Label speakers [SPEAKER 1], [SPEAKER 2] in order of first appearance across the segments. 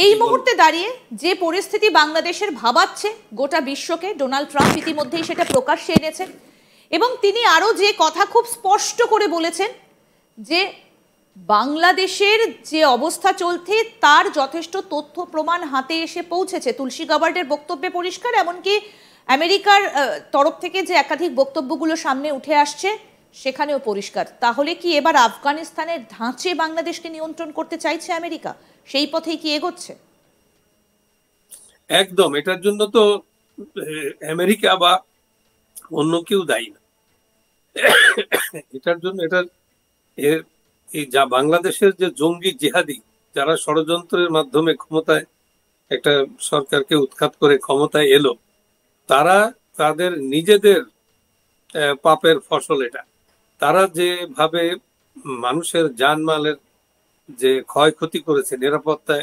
[SPEAKER 1] এই মুহূর্তে দাঁড়িয়ে যে পরিস্থিতি বাংলাদেশের ভাবাচ্ছে গোটা বিশ্বকে, ডোনাল্ড ট্রাম্প ইতিমধ্যেই সেটা প্রকাশ্যে এনেছেন এবং তিনি আরো যে কথা খুব স্পষ্ট করে বলেছেন যে বাংলাদেশের যে অবস্থা চলছে তার যথেষ্ট তথ্য প্রমাণ হাতে এসে পৌঁছেছে। তুলসী গাবার্ডের বক্তব্যে পরিষ্কার, এমনকি আমেরিকার তরফ থেকে যে একাধিক বক্তব্যগুলো সামনে উঠে আসছে সেখানেও পরিষ্কার। তাহলে কি এবার আফগানিস্তানের ধাঁচে বাংলাদেশকে নিয়ন্ত্রণ করতে চাইছে আমেরিকা? সেই পথেই কি এগোচ্ছে?
[SPEAKER 2] একদম। এটার জন্য তো আমেরিকা বা অন্য কেউ দায়ী না। এটার জন্য এই যা বাংলাদেশের যে জঙ্গি জিহাদি যারা ষড়যন্ত্রের মাধ্যমে ক্ষমতায় একটা সরকারকে উৎখাত করে ক্ষমতায় এলো, তারা তাদের নিজেদের পাপের ফসল এটা। তারা যেভাবে মানুষের জানমালের যে ক্ষয়ক্ষতি করেছে, নিরাপত্তা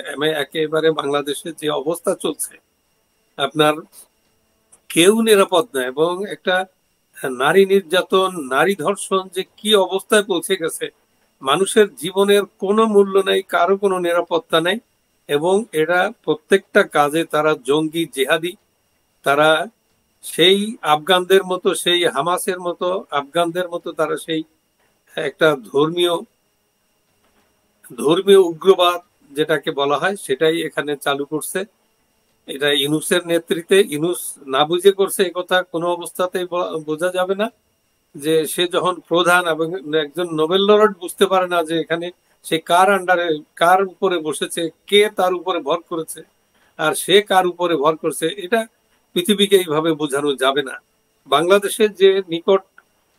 [SPEAKER 2] একেবারে বাংলাদেশে যে অবস্থা চলছে, আপনার কেউ নিরাপদ না। এবং একটা নারী নির্যাতন, নারী ধর্ষণ যে কি অবস্থায় পৌঁছে গেছে, মানুষের জীবনের কোনো মূল্য নেই, কারো কোনো নিরাপত্তা নেই। এবং এরা প্রত্যেকটা কাজে তারা জঙ্গি জিহাদি। তারা সেই আফগানদের মতো, সেই হামাসের মতো আফগানদের মতো তারা সেই একটা ধর্মীয় উগ্রবাদ যেটাকে বলা হয় সেটাই এখানে চালু করছে। এটা ইউনূসের নেতৃত্বে, ইউনূস না বুঝে করছে এ কথা কোনো অবস্থাতেই বোঝা যাবে না। যে সে যখন প্রধান এবং একজন নোবেল লরেট বুঝতে পারে না যে এখানে সে কার আন্ডারে, কার উপরে বসেছে, কে তার উপরে ভর করেছে আর সে কার উপরে ভর করছে, এটা পৃথিবীকে এইভাবে বোঝানো যাবে না। বাংলাদেশের যে নিকট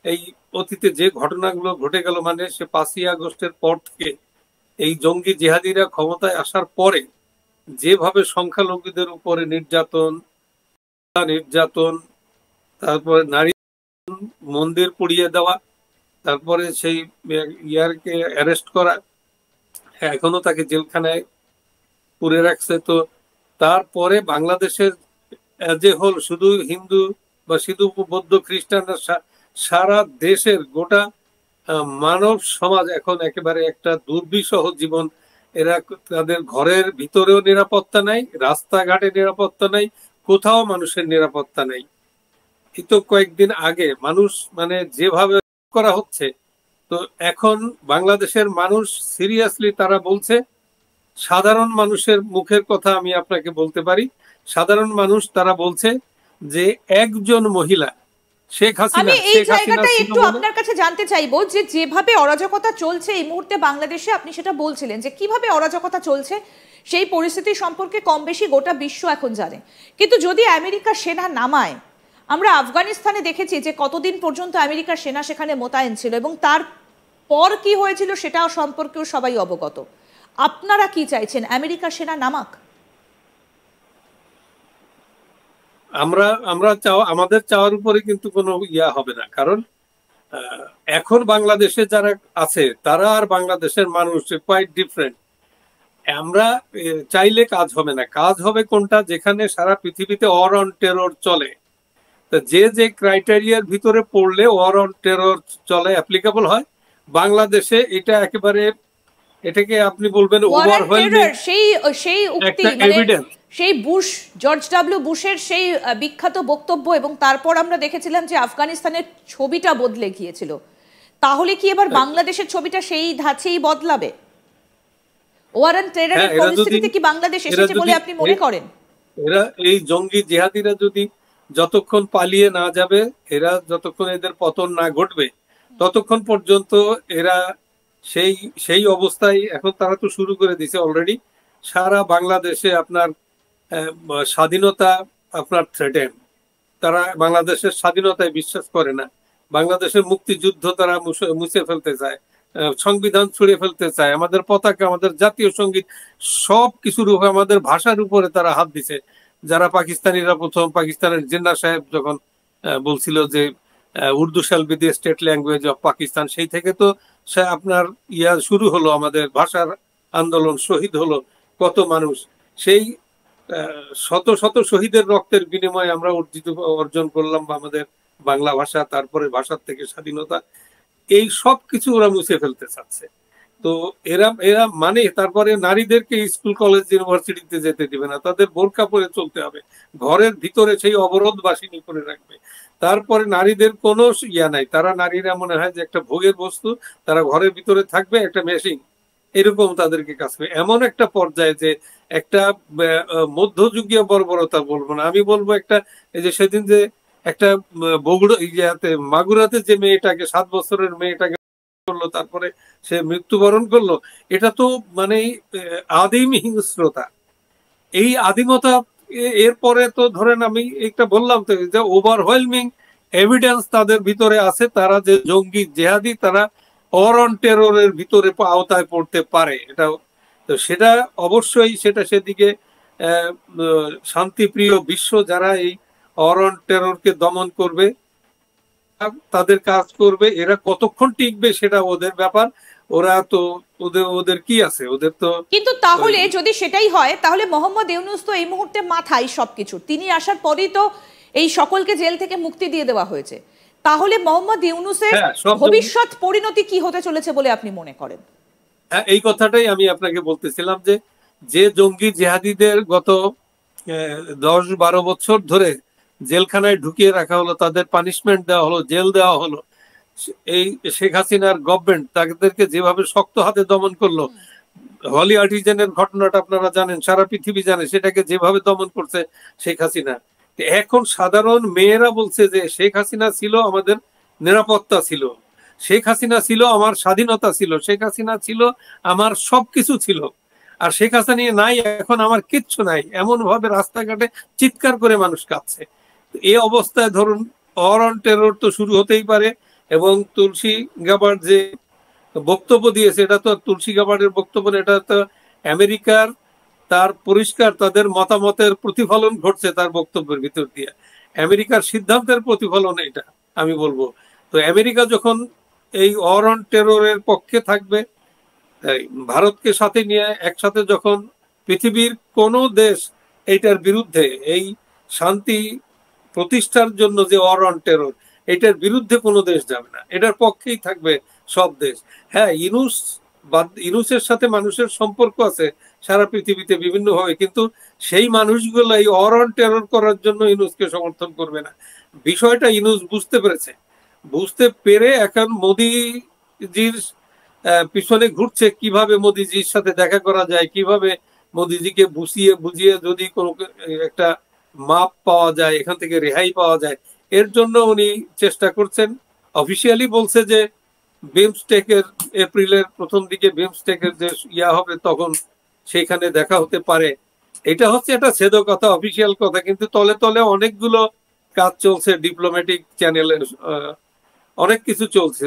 [SPEAKER 2] এই অতীতে যে ঘটনাগুলো ঘটে গেল, মানে সে 5ই আগস্টের পর থেকে এই জঙ্গি জিহাদিরা ক্ষমতায় আসার পরে যেভাবে সংখ্যালঘুদের উপরে নির্যাতন, তারপরে নারী মন্দির পুড়িয়ে দেওয়া, তারপরে সেই ইয়ারকে অ্যারেস্ট করা, এখনো তাকে জেলখানায় পুরে রাখছে। তো তারপরে বাংলাদেশের যে হল শুধু হিন্দু বা শুধু বৌদ্ধ খ্রিস্টানরা, সারা দেশের গোটা মানব সমাজ এখন একেবারে একটা দুর্বিষহ জীবন। এরা তাদের ঘরের ভিতরেও নিরাপত্তা নাই, রাস্তাঘাটে নিরাপত্তা নাই, কোথাও মানুষের নিরাপত্তা নাই। এই তো কয়েকদিন আগে মানুষ মানে যেভাবে করা হচ্ছে, তো এখন বাংলাদেশের মানুষ সিরিয়াসলি তারা বলছে, সাধারণ মানুষের মুখের কথা আমি আপনাকে বলতে পারি, সাধারণ মানুষ তারা বলছে যে একজন মহিলা শেখ হাসিনা,
[SPEAKER 1] আমি এই জায়গাটাই একটু আপনার কাছে জানতে চাইবো যে যেভাবে অরাজকতা চলছে এই মুহূর্তে বাংলাদেশে, আপনি সেটা বলছিলেন যে কিভাবে অরাজকতা চলছে সেই পরিস্থিতি সম্পর্কে কম বেশি গোটা বিশ্ব এখন জানে। কিন্তু যদি আমেরিকা সেনা নামায়, আমরা আফগানিস্তানে দেখেছি যে কতদিন পর্যন্ত আমেরিকার সেনা সেখানে মোতায়েন ছিল এবং তার পর কি হয়েছিল সেটাও সম্পর্কেও সবাই অবগত। আপনারা কি চাইছেন, আমেরিকার সেনা নামাক?
[SPEAKER 2] আমাদের চাওয়ার উপরে কিন্তু কোনো ইয়া হবে না। কারণ এখন বাংলাদেশে যারা আছে তারা আর বাংলাদেশের মানুষ কোয়াইট ডিফারেন্ট। আমরা চাইলে কাজ হবে না। কাজ হবে কোনটা, যেখানে সারা পৃথিবীতে ওয়ার অন টেরর চলে। যে ক্রাইটেরিয়ার ভিতরে পড়লে ওয়ার অন টেরর চলে, অ্যাপ্লিকেবল হয়, বাংলাদেশে এটা একেবারে, এটাকে আপনি বলবেন ওভারওয়েলমিং একটা এভিডেন্স।
[SPEAKER 1] সেই জর্জ ডাব্লিউ বুশের সেই বিখ্যাত বক্তব্য এবং তারপর আমরা দেখেছিলাম যে আফগানিস্তানের ছবিটা বদলে গিয়েছিল। তাহলে কি এবার বাংলাদেশের ছবিটা সেই ধাঁচেই বদলাবে? ওয়ার অন টেররের পরিস্থিতিতে কি বাংলাদেশ এসেছে বলে আপনি মনে করেন?
[SPEAKER 2] এরা এই জঙ্গি জিহাদিরা যদি যতক্ষণ পালিয়ে না যাবে, এরা যতক্ষণ এদের পতন না ঘটবে, ততক্ষণ পর্যন্ত এরা সেই অবস্থায়, এখন তারা তো শুরু করে দিয়েছে অলরেডি। সারা বাংলাদেশে আপনার স্বাধীনতা আপনার থ্রেটেন। তারা বাংলাদেশের স্বাধীনতায় বিশ্বাস করে না, বাংলাদেশের মুক্তিযুদ্ধ তারা মুছে ফেলতে চায়, সংবিধান ছুঁড়ে ফেলতে চায়, আমাদের পতাকা, আমাদের জাতীয় সঙ্গীত, সব কিছুর উপরে, আমাদের ভাষার উপরে তারা হাত দিছে। যারা পাকিস্তানিরা প্রথম পাকিস্তানের জিন্না সাহেব যখন বলছিল যে Urdu shall be the state language of Pakistan, সেই থেকে তো সে আপনার শুরু হলো, আমাদের ভাষার আন্দোলন, শহীদ হলো কত মানুষ। সেই শত শত শহীদের রক্তের বিনিময়ে আমরা অর্জন করলাম আমাদের বাংলা ভাষা, তারপরে ভাষার থেকে স্বাধীনতা। এই সব কিছু ওরা মুছে ফেলতে চাচ্ছে। তো এরা এরা মানে তারপরে নারীদেরকে স্কুল কলেজ ইউনিভার্সিটিতে যেতে দিবে না, তাদের বোরকা পরে চলতে হবে, ঘরের ভিতরে সেই অবরোধ বাসিনী করে রাখবে। তারপরে নারীদের কোনো ইয়া নাই, তারা নারীরা মনে হয় যে একটা ভোগের বস্তু, তারা ঘরের ভিতরে থাকবে একটা মেশিন, এরকম তাদেরকে কাজ করে। এমন একটা পর্যায়ে যে একটা মধ্যযুগীয় বর্বরতা বলবো না, আমি বলবো একটা, এই যে সেদিন যে একটা বগুড়া ইয়াতে মাগুরাতে যে মেয়েটাকে 7 বছরের মেয়েটাকে করলো, তারপরে সে মৃত্যুবরণ করলো, এটা তো মানে আদিম হিংস্রতা। এই আদিমতা এরপরে তো ধরেন আমি একটা বললাম তো যে ওভারওয়েলমিং এভিডেন্স তাদের ভিতরে আছে, তারা যে জঙ্গি জেহাদি, তারা অর অন টেররের ভিতরে আওতায় পড়তে পারে। এটা তো সেটা অবশ্যই সেটা সেদিকে শান্তিপ্রিয় বিশ্ব যারা এই অর অন টেররকে দমন করবে তাদের কাজ করবে, এরা কতক্ষণ টিকবে সেটা ওদের ব্যাপার। ওরা তো ওদের ওদের কি আছে, ওদের তো।
[SPEAKER 1] কিন্তু তাহলে যদি সেটাই হয়, তাহলে মোহাম্মদ ইউনূস তো এই মুহূর্তে মাথায় সবকিছু, তিনি আসার পরেই তো এই সকলকে জেল থেকে মুক্তি দিয়ে দেওয়া হয়েছে। তাহলে মোহাম্মদ ইউনূসের ভবিষ্যৎ পরিণতি কি হতে চলেছে বলে আপনি মনে করেন?
[SPEAKER 2] এই কথাটাই আমি আপনাকে বলতেছিলাম যে যে জঙ্গি জেহাদিদের গত 10-12 বছর ধরে জেলখানায় ঢুকিয়ে রাখা হলো, তাদের পানিশমেন্ট দেওয়া হলো, জেল দেওয়া হলো, এই শেখ হাসিনার গভর্নমেন্ট তাদেরকে যেভাবে শক্ত হাতে দমন করলো, হলি আর্টিজেনের ঘটনাটা আপনারা জানেন, সারা পৃথিবী জানে, সেটাকে যেভাবে দমন করছে শেখ হাসিনা। এখন সাধারণ মেয়েরা বলছে যে শেখ হাসিনা ছিল আমাদের নিরাপত্তা ছিল, শেখ হাসিনা ছিল আমার স্বাধীনতা ছিল, শেখ হাসিনা ছিল আমার সবকিছু ছিল, আর শেখ হাসিনা নিয়ে নাই, এখন আমার কিচ্ছু নাই, এমন ভাবে রাস্তাঘাটে চিৎকার করে মানুষ কাঁদছে। এই অবস্থায় ধরুন অর অন টেরর তো শুরু হতেই পারে। এবং তুলসী গাবার্ড যে বক্তব্য দিয়েছে, এটা তো তুলসী গাবার্ডের বক্তব্য, এটা তো আমেরিকার তার পরিষ্কার তাদের মতামতের প্রতিফলন ঘটছে তার বক্তব্যের ভিতর দিয়ে, আমেরিকার সিদ্ধান্তের প্রতিফলন এটা আমি বলবো। তো আমেরিকা যখন এই অর অন টেররের পক্ষে থাকবে, ভারতকে সাথে নিয়ে একসাথে যখন পৃথিবীর কোন দেশ এইটার বিরুদ্ধে, এই শান্তি প্রতিষ্ঠার জন্য যে অর অন টেরর, এটার বিরুদ্ধে কোনো দেশ যাবে না, এটার পক্ষেই থাকবে সব দেশ। হ্যাঁ, ইনুসের সাথে মানুষের সম্পর্ক আছে সারা পৃথিবীতে বিভিন্ন ভাবে, কিন্তু সেই মানুষগুলো এই অর অন টেরর করার জন্য ইনুসকে সমর্থন করবে না। বিষয়টা ইনুস বুঝতে পেরেছে, বুঝতে পেরে এখন মোদিজির পিছনে ঘুরছে, কিভাবে মোদিজির সাথে দেখা করা যায়, কিভাবে মোদিজিকে বুঝিয়ে যদি কোনো একটা মাপ পাওয়া যায়, এখান থেকে রেহাই পাওয়া যায়, এর জন্য উনি চেষ্টা করছেন। অফিসিয়ালি বলছে যে বিমস্টেকের এপ্রিলের প্রথম দিকে বিমস্টেকের যে ইয়া হবে তখন সেইখানে দেখা হতে পারে। এটা হচ্ছে একটা ছেদ কথা, অফিসিয়াল কথা, কিন্তু তলে তলে অনেকগুলো কাজ চলছে, ডিপ্লোম্যাটিক চ্যানেলের অনেক কিছু চলছে।